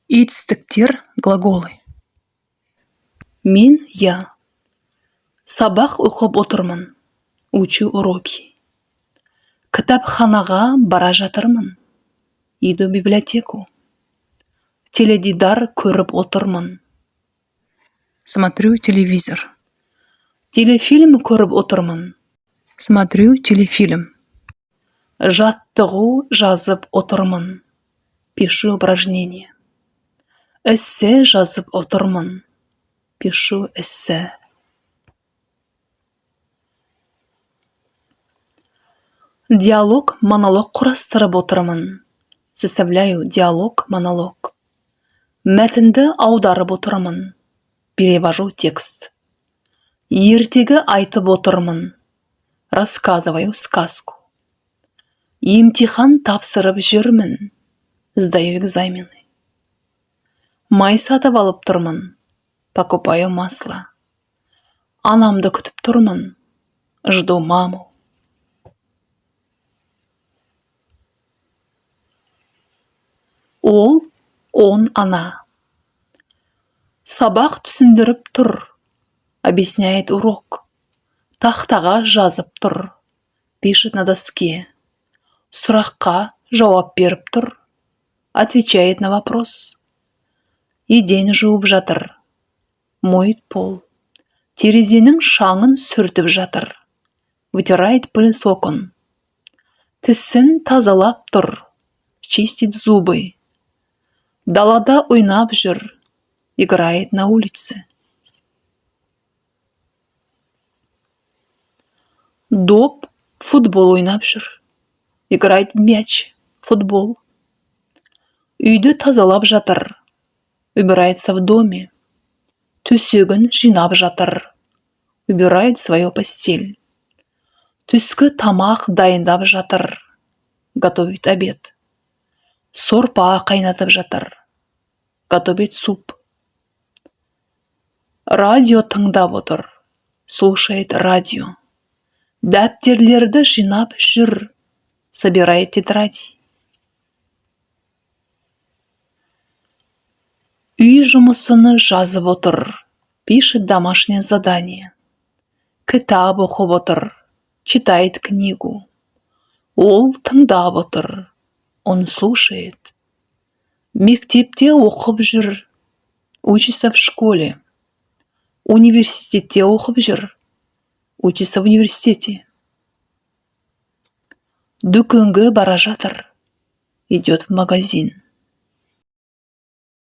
Етістіктер глаголы. Я сабақ оқып отырмын. Учу уроки. Кітапханаға бара жатырмын. Иду в библиотеку. Теледидар көріп отырмын. Смотрю телевизор. Телефильм көріп отырмын. Смотрю телефильм. Жаттығу жазып отырмын. Пишу упражнение. Эссе жазып отырмын. Пишу эссе. Диалог, монолог құрастырып отырмын. Составляю диалог, монолог. Мәтінді аударып отырмын. Перевожу текст. Ертегі айтып отырмын. Рассказываю сказку. Емтихан тапсырып жүрмін. Сдаю экзамены. Май сатып алып тұрмын. Покупаю масло. Анамды күтіп тұрмын. Жду маму. Он, она. Сабақ түсіндіріп тұр. Объясняет урок. Тақтаға жазып тұр. Пишет на доске. Сұраққа жауап беріп тұр. Отвечает на вопрос. Еден жуып жатыр. Моет пол. Терезенің шаңын сүртіп жатыр. Вытирает пыль с окон. Тісін тазалап тұр. Чистит зубы. Далада ойнап жүр. Играет на улице. Доп футбол ойнап жүр. Играет в мяч. Футбол. Үйді тазалап жатыр. Убирается в доме. Төсегін жинап жатыр. Убирает свою постель. Түскі тамақ дайындап жатыр. Готовит обед. Сорпа қайнатып жатыр. Готовит суп. Радио тыңдап отыр. Слушает радио. Дәптерлерді жинап жүр. Собирает тетради. Үй жұмысыны жазып отыр. Пишет домашнее задание. Кітап оқып отыр. Читает книгу. Ол тыңдап отыр. Он слушает. Мектепте оқып жүр. Учится в школе. Университетте оқып жүр. Учится в университете. Дүкенге бара жатыр. Идет в магазин.